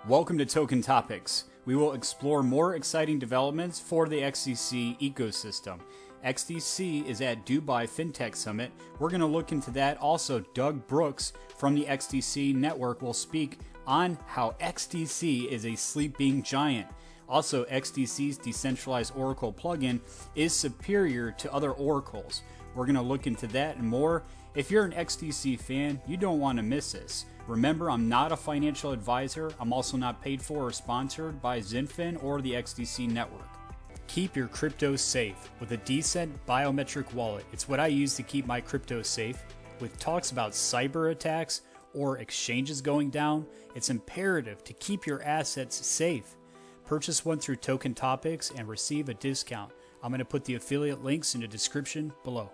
Welcome to Token Topics. We will explore more exciting developments for the XDC ecosystem. XDC is at Dubai FinTech Summit. We're going to look into that. Also, Doug Brooks from the XDC Network will speak on how XDC is a sleeping giant. Also, XDC's decentralized Oracle plugin is superior to other oracles. We're going to look into that and more. If you're an XDC fan, you don't want to miss this. Remember, I'm not a financial advisor. I'm also not paid for or sponsored by XinFin or the XDC Network. Keep your crypto safe with a DCENT Biometric wallet. It's what I use to keep my crypto safe. With talks about cyber attacks or exchanges going down, it's imperative to keep your assets safe. Purchase one through Token Topics and receive a discount. I'm going to put the affiliate links in the description below.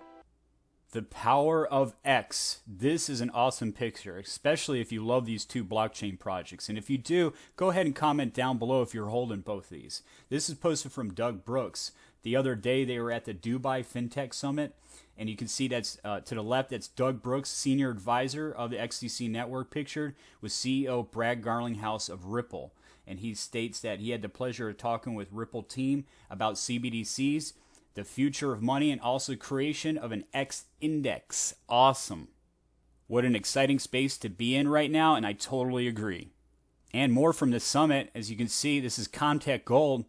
The power of X. This is an awesome picture, especially if you love these two blockchain projects. And if you do, go ahead and comment down below if you're holding both these. This is posted from Doug Brooks. The other day they were at the Dubai FinTech Summit, and you can see that's to the left, that's Doug Brooks, Senior Advisor of the XDC Network, pictured with CEO Brad Garlinghouse of Ripple. And he states that he had the pleasure of talking with Ripple team about CBDCs, the future of money, and also creation of an X index. Awesome. What an exciting space to be in right now, and I totally agree. And more from the summit. As you can see, this is Contact Gold.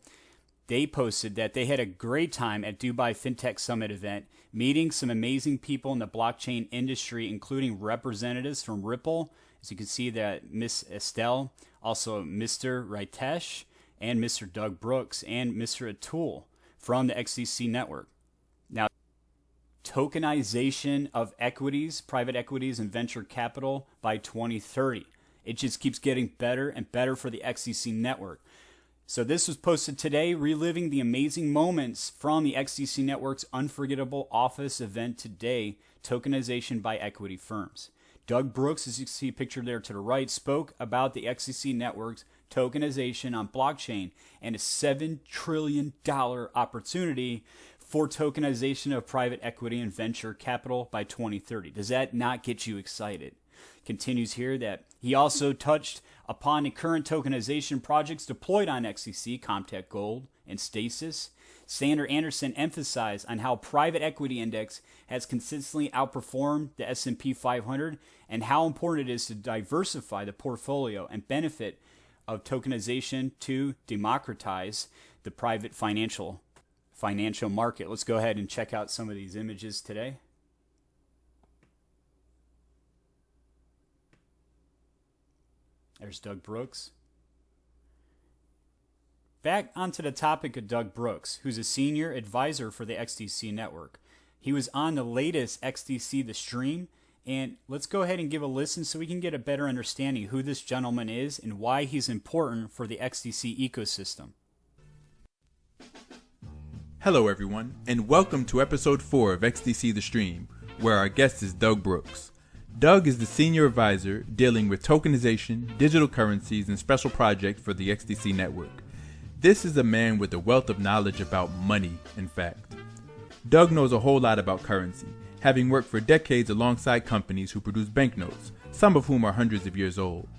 They posted that they had a great time at Dubai FinTech Summit event, meeting some amazing people in the blockchain industry, including representatives from Ripple. As you can see, that Miss Estelle, also Mr. Ritesh, and Mr. Doug Brooks, and Mr. Atul from the XDC Network. Now, tokenization of equities, private equities, and venture capital by 2030. It just keeps getting better and better for the XDC Network. So this was posted today, reliving the amazing moments from the XDC Network's unforgettable office event today, tokenization by equity firms. Doug Brooks, as you can see pictured there to the right, spoke about the XDC Network's tokenization on blockchain and a $7 trillion opportunity for tokenization of private equity and venture capital by 2030. Does that not get you excited? Continues here that he also touched upon the current tokenization projects deployed on XDC, Contact Gold, and Stasis. Sander Anderson emphasized on how private equity index has consistently outperformed the S&P 500 and how important it is to diversify the portfolio and benefit of tokenization to democratize the private financial market. Let's go ahead and check out some of these images today. There's Doug Brooks. Back onto the topic of Doug Brooks, who's a senior advisor for the XDC Network. He was on the latest XDC The Stream, and let's go ahead and give a listen so we can get a better understanding who this gentleman is and why he's important for the XDC ecosystem. Hello everyone, and welcome to episode 4 of XDC The Stream, where our guest is Doug Brooks. Doug is the senior advisor dealing with tokenization, digital currencies, and special projects for the XDC Network. This is a man with a wealth of knowledge about money, in fact. Doug knows a whole lot about currency, having worked for decades alongside companies who produce banknotes, some of whom are hundreds of years old.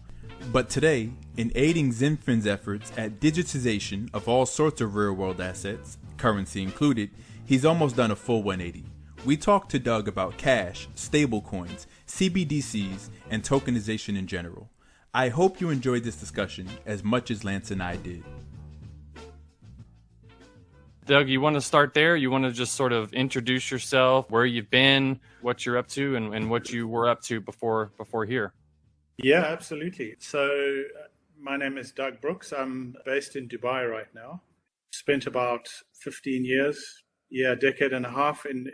But today, in aiding XinFin's efforts at digitization of all sorts of real-world assets, currency included, he's almost done a full 180. We talked to Doug about cash, stablecoins, CBDCs, and tokenization in general. I hope you enjoyed this discussion as much as Lance and I did. Doug, you want to start there? You want to just sort of introduce yourself, where you've been, what you're up to, and what you were up to before here? Yeah, absolutely. So my name is Doug Brooks. I'm based in Dubai right now. Spent about 15 years, a decade and a half in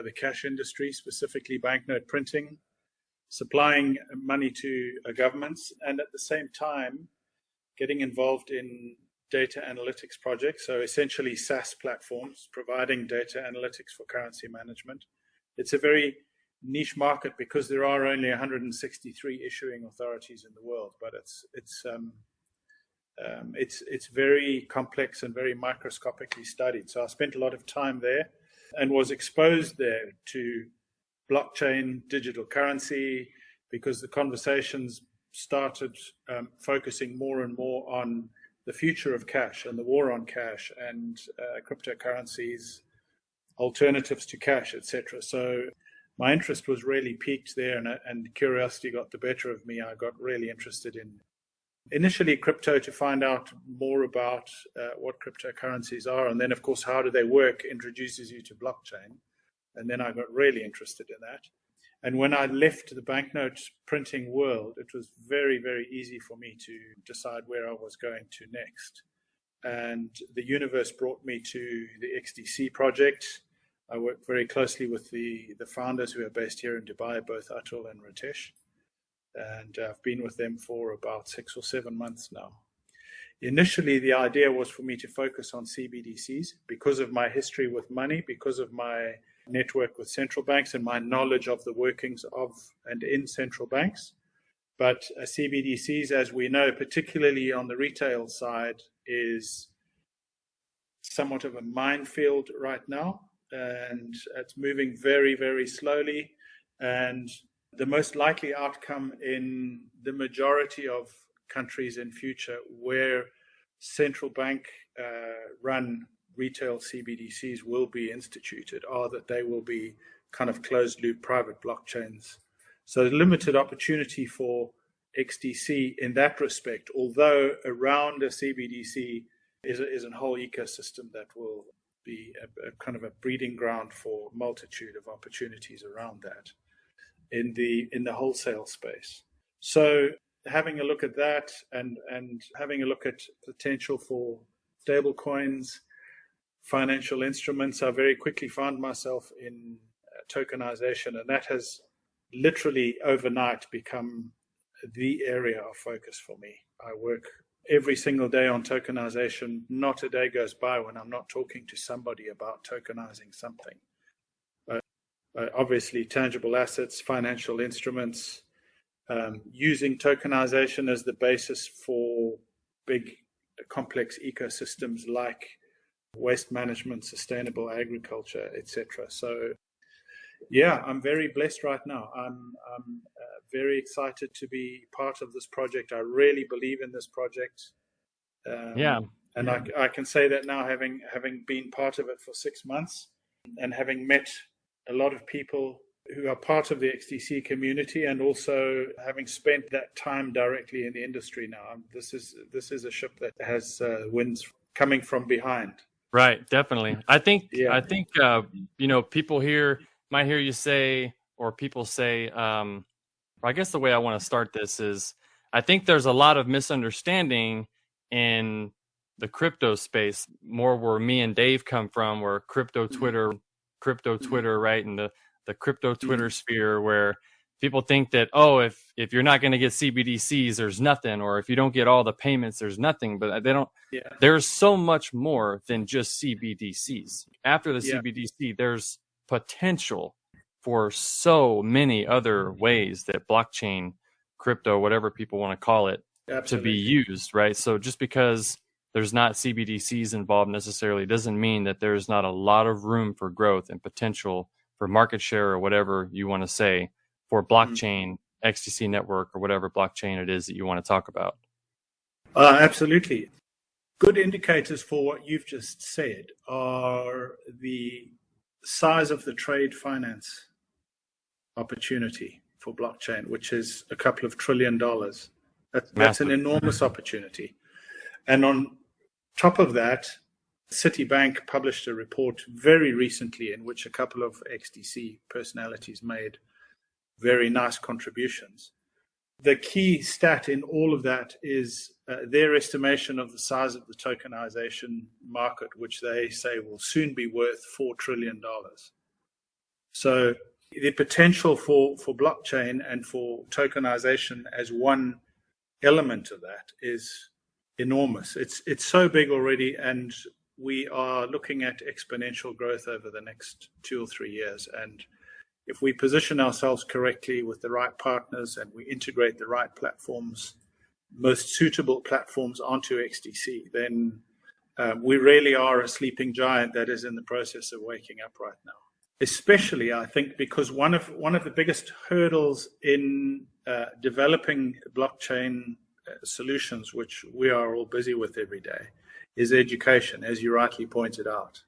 the cash industry, specifically banknote printing, supplying money to governments, and at the same time getting involved in data analytics projects, so essentially SaaS platforms providing data analytics for currency management. It's a very niche market because there are only 163 issuing authorities in the world, but it's very complex and very microscopically studied. So I spent a lot of time there and was exposed there to blockchain, digital currency, because the conversations started focusing more and more on the future of cash and the war on cash and cryptocurrencies, alternatives to cash, etc. So my interest was really piqued there, and curiosity got the better of me. I got really interested in initially crypto to find out more about what cryptocurrencies are, and then, of course, how do they work introduces you to blockchain. And then I got really interested in that. And when I left the banknote printing world, it was very, very easy for me to decide where I was going to next. And the universe brought me to the XDC project. I worked very closely with the founders who are based here in Dubai, both Atul and Ritesh. And I've been with them for about 6 or 7 months now. Initially, the idea was for me to focus on CBDCs because of my history with money, because of my network with central banks and my knowledge of the workings of and in central banks. But CBDCs, as we know, particularly on the retail side, is somewhat of a minefield right now, and it's moving very, very slowly. And the most likely outcome in the majority of countries in future where central bank run retail CBDCs will be instituted are that they will be kind of closed loop private blockchains. So limited opportunity for XDC in that respect, although around a CBDC is a whole ecosystem that will be a kind of a breeding ground for a multitude of opportunities around that in the wholesale space. So having a look at that and having a look at potential for stable coins, financial instruments, I very quickly found myself in tokenization, and that has literally overnight become the area of focus for me. I work every single day on tokenization. Not a day goes by when I'm not talking to somebody about tokenizing something. Obviously, tangible assets, financial instruments, using tokenization as the basis for big, complex ecosystems like waste management, sustainable agriculture, etc. So, yeah, I'm very blessed right now. I'm very excited to be part of this project. I really believe in this project. And I can say that now, having been part of it for 6 months and having met a lot of people who are part of the XDC community, and also having spent that time directly in the industry now. This is a ship that has winds coming from behind. Right, definitely. I think people here might hear you say, or people say, I guess the way I want to start this is, I think there's a lot of misunderstanding in the crypto space, more where me and Dave come from, where crypto Twitter, right, and the crypto Twitter sphere, where people think that, if you're not going to get CBDCs, there's nothing, or if you don't get all the payments, there's nothing. But they don't. Yeah. There's so much more than just CBDCs. After the CBDC, there's potential for so many other ways that blockchain, crypto, whatever people want to call it, to be used, right? So just because there's not CBDCs involved necessarily doesn't mean that there's not a lot of room for growth and potential for market share, or whatever you want to say, for blockchain, XDC Network, or whatever blockchain it is that you want to talk about. Absolutely. Good indicators for what you've just said are the size of the trade finance opportunity for blockchain, which is a couple of $1 trillion. That's an enormous opportunity. And on top of that, Citibank published a report very recently in which a couple of XDC personalities made very nice contributions. The key stat in all of that is their estimation of the size of the tokenization market, which they say will soon be worth $4 trillion. So the potential for blockchain and for tokenization as one element of that is enormous. It's so big already, and we are looking at exponential growth over the next 2 or 3 years. And if we position ourselves correctly with the right partners and we integrate the right platforms, most suitable platforms onto XDC, then we really are a sleeping giant that is in the process of waking up right now. Especially, I think, because one of the biggest hurdles in developing blockchain solutions, which we are all busy with every day, is education, as you rightly pointed out.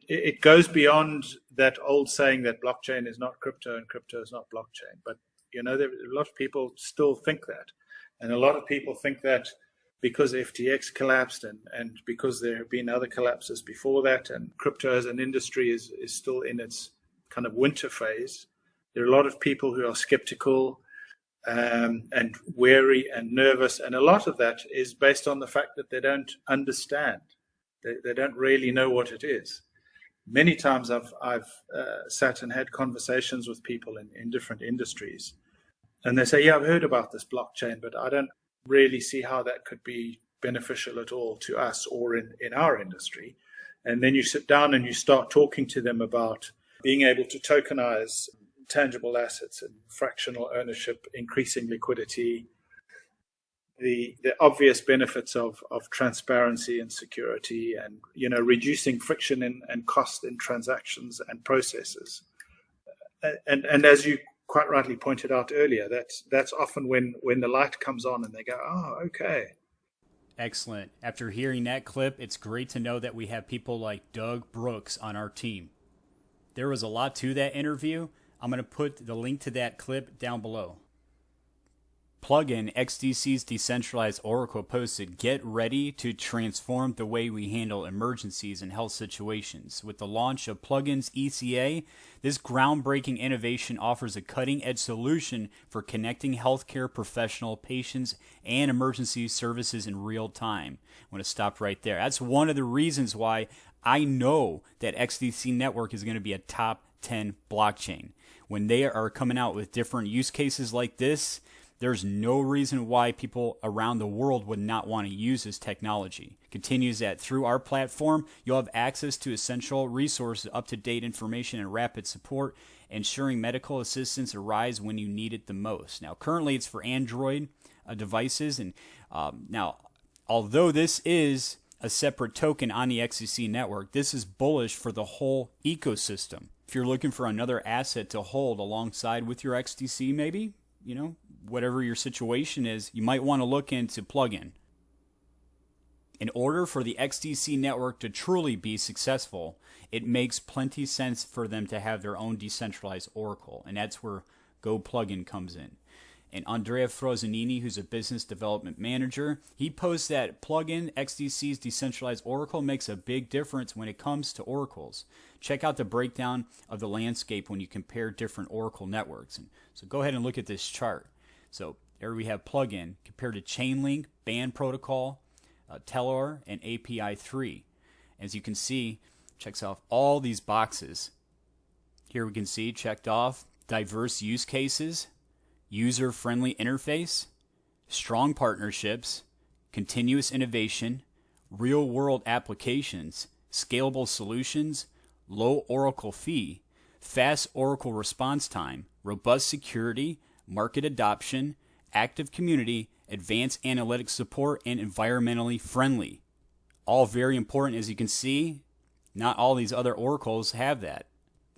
It goes beyond that old saying that blockchain is not crypto and crypto is not blockchain. But, a lot of people still think that. And a lot of people think that because FTX collapsed and because there have been other collapses before that, and crypto as an industry is still in its kind of winter phase, there are a lot of people who are skeptical and wary and nervous. And a lot of that is based on the fact that they don't understand. They don't really know what it is. Many times I've sat and had conversations with people in different industries, and they say, yeah, I've heard about this blockchain, but I don't really see how that could be beneficial at all to us or in our industry. And then you sit down and you start talking to them about being able to tokenize tangible assets and fractional ownership, increasing liquidity, the obvious benefits of transparency and security, and reducing friction and cost in transactions and processes. And as you quite rightly pointed out earlier, that's often when the light comes on and they go, oh, okay. Excellent. After hearing that clip, it's great to know that we have people like Doug Brooks on our team. There was a lot to that interview. I'm going to put the link to that clip down below. Plugin XDC's decentralized Oracle posted, "Get ready to transform the way we handle emergencies and health situations." With the launch of Plugin's ECA, this groundbreaking innovation offers a cutting-edge solution for connecting healthcare professional, patients, and emergency services in real time. I want to stop right there. That's one of the reasons why I know that XDC Network is going to be a top 10 blockchain. When they are coming out with different use cases like this, there's no reason why people around the world would not want to use this technology. Continues that through our platform, you'll have access to essential resources, up-to-date information, and rapid support, ensuring medical assistance arrives when you need it the most. Now, currently it's for Android devices, and now, although this is a separate token on the XDC network, this is bullish for the whole ecosystem. If you're looking for another asset to hold alongside with your XDC, maybe, whatever your situation is, you might want to look into Plugin. In order for the XDC network to truly be successful, it makes plenty sense for them to have their own decentralized Oracle, and that's where Go Plugin comes in. And Andrea Frosinini, who's a business development manager, he posts that Plugin XDC's decentralized Oracle makes a big difference when it comes to oracles. Check out the breakdown of the landscape when you compare different Oracle networks. And so go ahead and look at this chart. So there we have Plugin compared to Chainlink, Band Protocol, Telor, and API 3. As you can see, checks off all these boxes. Here we can see checked off diverse use cases, user-friendly interface, strong partnerships, continuous innovation, real-world applications, scalable solutions, low Oracle fee, fast Oracle response time, robust security, market adoption, active community, advanced analytics support, and environmentally friendly. All very important. As you can see, not all these other oracles have that.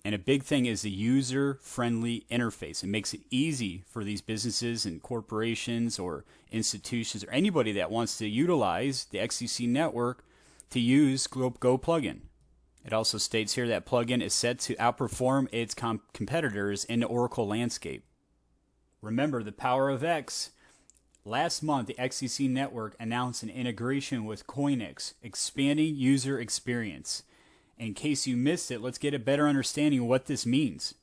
And a big thing is the user-friendly interface. It makes it easy for these businesses and corporations or institutions or anybody that wants to utilize the XDC network to use Go Plugin. It also states here that Plugin is set to outperform its competitors in the Oracle landscape. Remember the power of X. Last month, the XDC network announced an integration with CoinX, expanding user experience. In case you missed it, let's get a better understanding of what this means.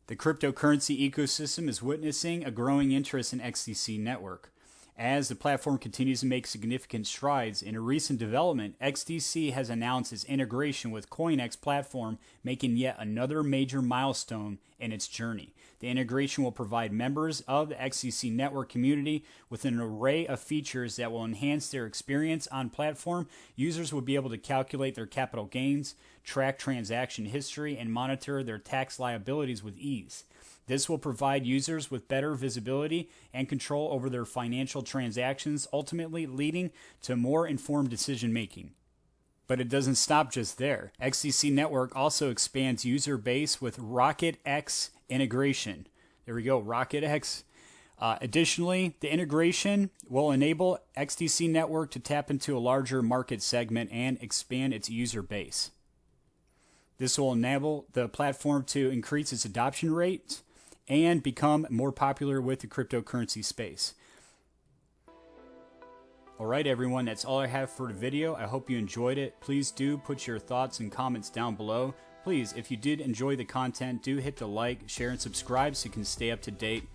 The cryptocurrency ecosystem is witnessing a growing interest in XDC network. As the platform continues to make significant strides, in a recent development, XDC has announced its integration with CoinX platform, making yet another major milestone in its journey. The integration will provide members of the XDC network community with an array of features that will enhance their experience on platform. Users will be able to calculate their capital gains, track transaction history, and monitor their tax liabilities with ease. This will provide users with better visibility and control over their financial transactions, ultimately leading to more informed decision making. But it doesn't stop just there. XDC Network also expands user base with RocketX integration. There we go, RocketX. Additionally, the integration will enable XDC Network to tap into a larger market segment and expand its user base. This will enable the platform to increase its adoption rate and become more popular with the cryptocurrency space. Alright everyone, that's all I have for the video. I hope you enjoyed it. Please do put your thoughts and comments down below. Please, if you did enjoy the content, do hit the like, share, and subscribe so you can stay up to date